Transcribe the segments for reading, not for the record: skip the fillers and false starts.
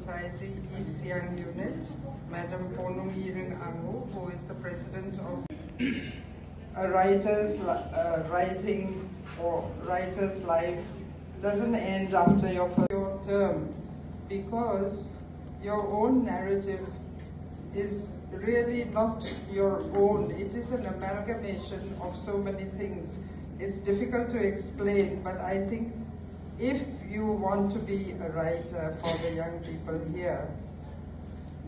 Society East Young Unit, Madam Ponung Yiring Angu, who is the president of a writer's writing or writer's life doesn't end after your term, because your own narrative is really not your own. It is an amalgamation of so many things. It's difficult to explain, but I think if you want to be a writer for the young people here,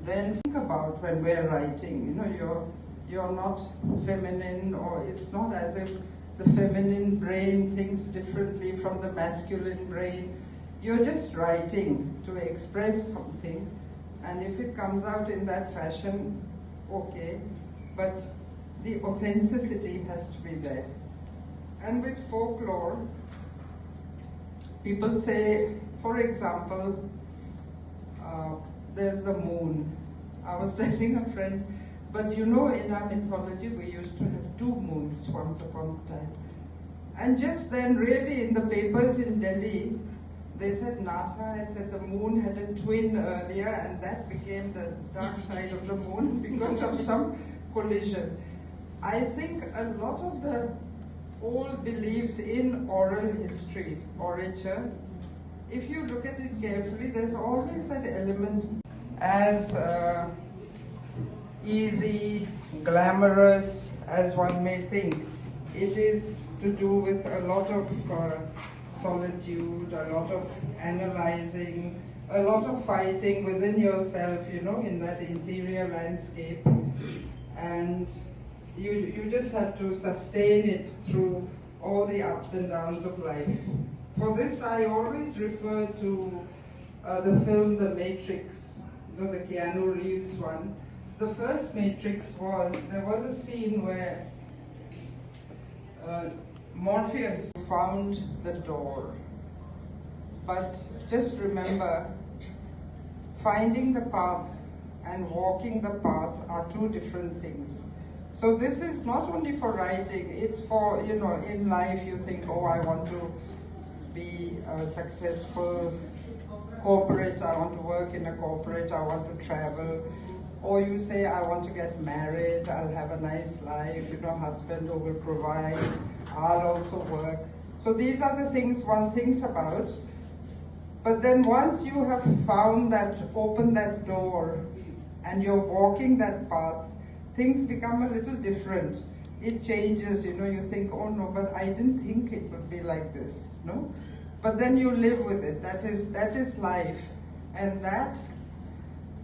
then think about when we're writing. You know, you're not feminine, or it's not as if the feminine brain thinks differently from the masculine brain. You're just writing to express something, and if it comes out in that fashion, okay, but the authenticity has to be there. And with folklore, people say, for example, there's the moon. I was telling a friend, but you know, in our mythology, we used to have 2 moons once upon a time. And just then, really, in the papers in Delhi, they said NASA had said the moon had a twin earlier, and that became the dark side of the moon because of some collision. I think a lot of the old beliefs in oral history, orature, if you look at it carefully, there's always that element as easy, glamorous as one may think. It is to do with a lot of solitude, a lot of analyzing, a lot of fighting within yourself, you know, in that interior landscape. And you just have to sustain it through all the ups and downs of life. For this, I always refer to the film The Matrix, you know, the Keanu Reeves one. The first Matrix there was a scene where Morpheus found the door. But just remember, finding the path and walking the path are 2 different things. So this is not only for writing, it's for, you know, in life you think, oh, I want to be a successful corporate, I want to work in a corporate, I want to travel. Or you say, I want to get married, I'll have a nice life, you know, husband who will provide, I'll also work. So these are the things one thinks about. But then once you have found that, opened that door, and you're walking that path, things become a little different. It changes, you know, you think, oh no, but I didn't think it would be like this, no? But then you live with it. That is life. And that,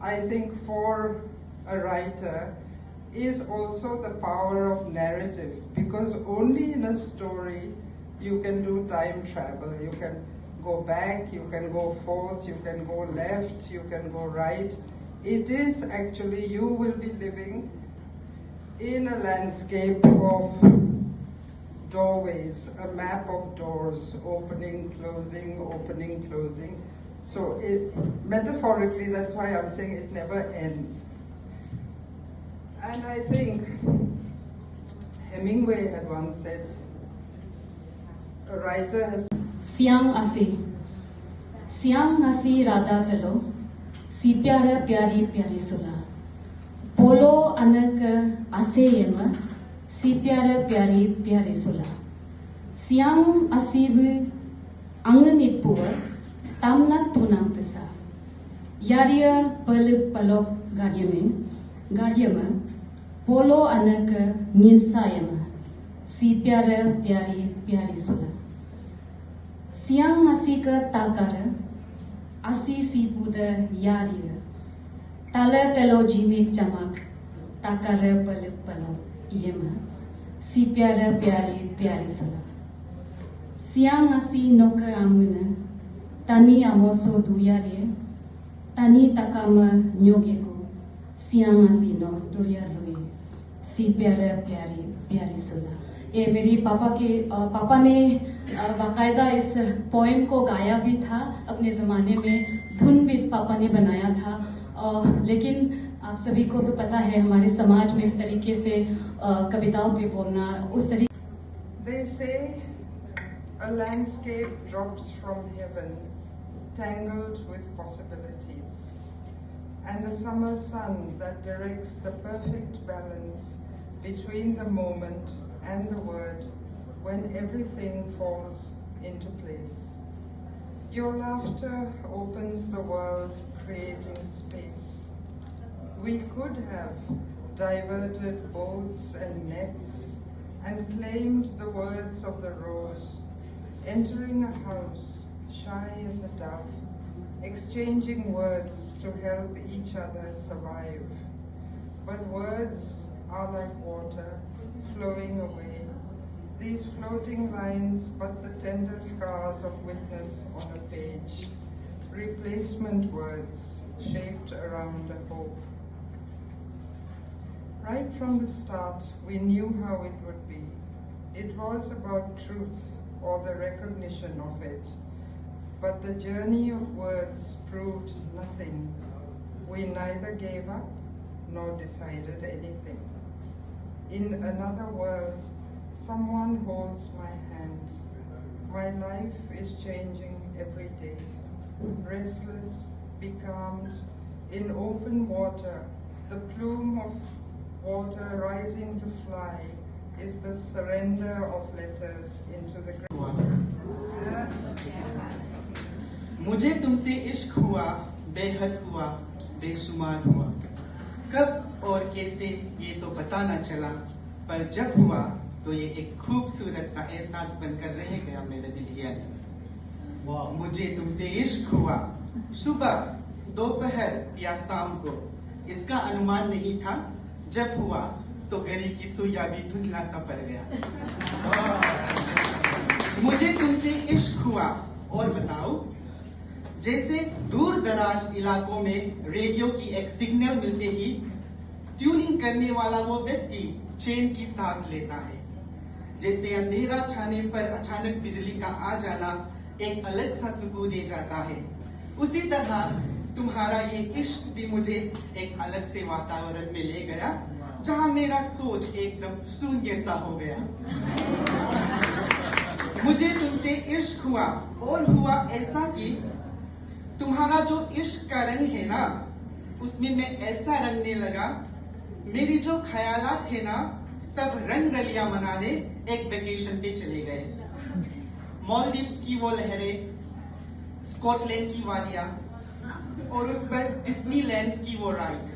I think, for a writer, is also the power of narrative, because only in a story you can do time travel. You can go back, you can go forth, you can go left, you can go right. It is actually, you will be living in a landscape of doorways, a map of doors, opening, closing. So metaphorically, that's why I'm saying it never ends. And I think Hemingway had once said, a writer has Siang asi rada telo, si pyara pyari pyari sula. Polo anak aseyema, si pyara pyari pyari sula. Siang asivu anganipuwa, tamla tunam pesa. Yaria pelip palok garyama, polo anak ninsayema, si pyara pyari pyari sula. Siang asi ke takara, asi si buda yaria. Tala telo jimi chamak, takara pelip palok iyema, si pyara pyari pyari sula. Siang asi noka amuna, tani amoso duyarie, tani takama nyogeko, siang asi no duryarui, si pyara pyari pyari sula. ये मेरी पापा ने बाकायदा इस poem को गाया भी था अपने ज़माने में, धुन भी इस पापा ने बनाया था, लेकिन आप सभी को तो पता है हमारे समाज में इस तरीके से कविताओं पे बोलना उस तरीके. They say a landscape drops from heaven, tangled with possibilities. and a summer sun that directs the perfect balance between the moment and the word when everything falls into place. Your laughter opens the world, creating space. We could have diverted boats and nets and claimed the words of the rose, entering a house, shy as a dove, exchanging words to help each other survive. But words are like water, flowing away, these floating lines but the tender scars of witness on a page, replacement words shaped around a hope. Right from the start, we knew how it would be. It was about truth or the recognition of it. But the journey of words proved nothing. We neither gave up nor decided anything. In another world, someone holds my hand. My life is changing every day. Restless, becalmed, in open water, the plume of water rising to fly is the surrender of letters into the ground. मुझे तुमसे इश्क हुआ, बेहद हुआ, बेशुमार हुआ। कब और कैसे ये तो पता न चला, पर जब हुआ तो ये एक खूबसूरत सा एहसास बनकर रह गया मेरे दिल के अंदर। मुझे तुमसे इश्क हुआ, सुबह, दोपहर या शाम को, इसका अनुमान नहीं था। जब हुआ तो घड़ी की सुइयां भी धुंधला सा पड़ गया। मुझे तुमसे इश्क हुआ, और बताओ, जैसे दूर दराज इलाकों में रेडियो की एक सिग्नल मिलते ही ट्यूनिंग करने वाला वो व्यक्ति चैन की सांस लेता है, जैसे अंधेरा छाने पर अचानक बिजली का आ जाना एक अलग सा सुकून दे जाता है, उसी तरह तुम्हारा ये इश्क भी मुझे एक अलग से वातावरण में ले गया, जहां मेरा सोच एकदम शून्य सा हो गया। मुझे तुमसे इश्क हुआ, और हुआ ऐसा कि तुम्हारा जो इश्क का रंग है ना, उसमें मैं ऐसा रंगने लगा, मेरी जो ख्यालात थे ना, सब रंग रलियां मनाने एक वेकेशन पे चले गए। मालदीव्स की वो लहरें, स्कॉटलैंड की वादियां, और उस पर डिज्नीलैंड की वो राइड,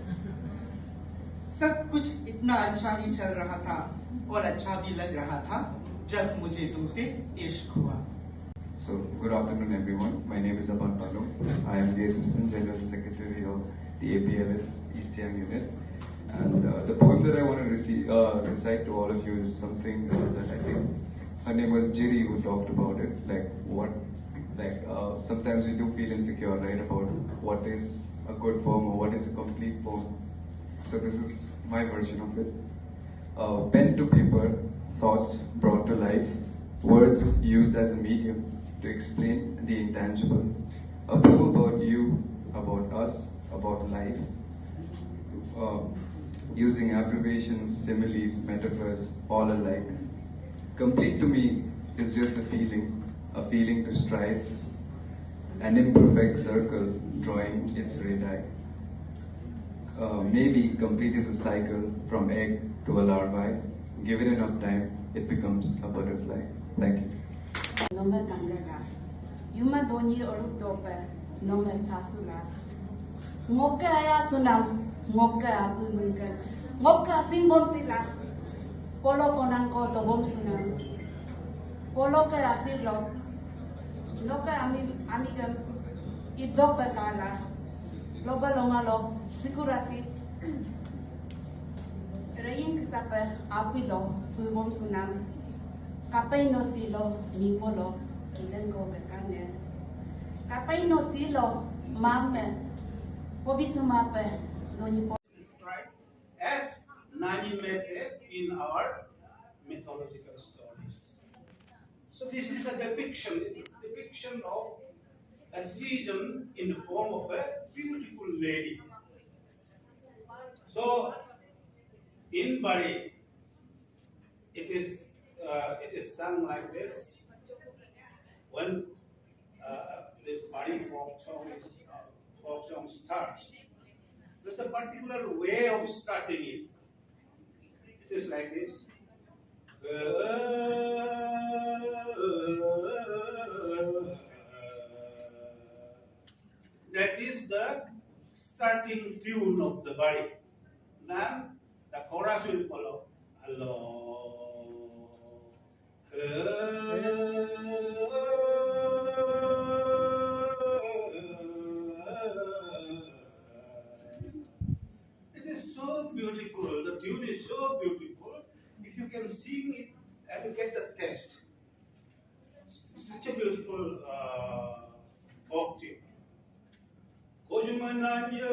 सब कुछ इतना अच्छा ही चल रहा था और अच्छा भी लग रहा था जब मुझे तुमसे इश्क हुआ। So, good afternoon everyone. My name is Padmashree. I am the Assistant General Secretary of the APLS East Siang Unit. And the poem that I want to recite to all of you is something that I think, her name was Jiri who talked about it. Sometimes we do feel insecure, right, about what is a good poem or what is a complete poem. So this is my version of it. Pen to paper, thoughts brought to life, words used as a medium to explain the intangible. A poem about you, about us, about life, using abbreviations, similes, metaphors, all alike. Complete to me is just a feeling to strive, an imperfect circle drawing its radii. Maybe complete is a cycle from egg to a larvae. Given enough time, it becomes a butterfly. Thank you. Nomor Kangara. Yuma Doni Orudope, Nomor Kasula. Moka Sunam, Moka Abumunga, Moka Simbom Sila, Polo Konanko Tobom Sunam, Poloka Asilo, Noka Amigam, Idope Kala, Loba Lomalo, Sikurasi, Rain Saper, Apilo, Tubom Sunam. Kapay no silo, mingolo, kilengo kakane. Kapay no silo, mame, pobisumape, doni po. Described as Nani Mete in our mythological stories. So this is a depiction of a season in the form of a beautiful lady. So in Bari, it is sung like this. When this Bari folk song starts, There's a particular way of starting it. It is like this. That is the starting tune of the body. Then the chorus will follow. It is so beautiful. The tune is so beautiful. If you can sing it and get the taste, such a beautiful folk tune. Kojumananya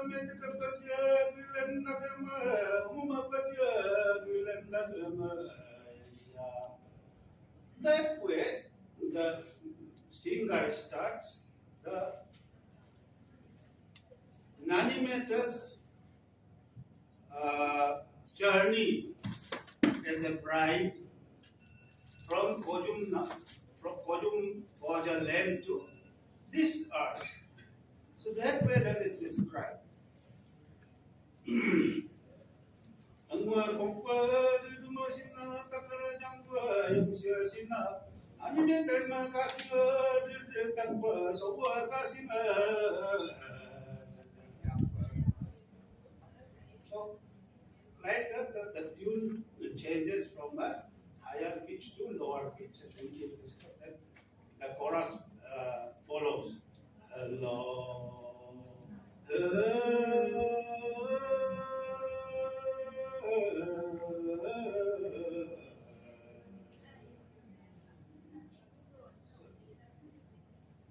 metkapatya bilandagama umapatya bilandagama. That way, the singer starts the Nanimetta's journey as a bride from Kojum Koja land to this earth. So that way that is described. Angwa kokpa dumo sina takara jangwa yungsia sina anime tema kasima dirde takwa sowa kasima. So like that the tune changes from a higher pitch to lower pitch, and then the chorus follows. Hello.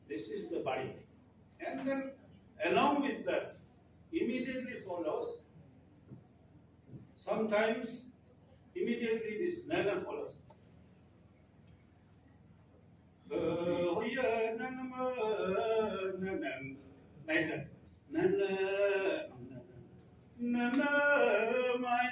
This is the body. And then along with that, immediately follows, sometimes immediately this nana follows. Like that. Nana, nana, my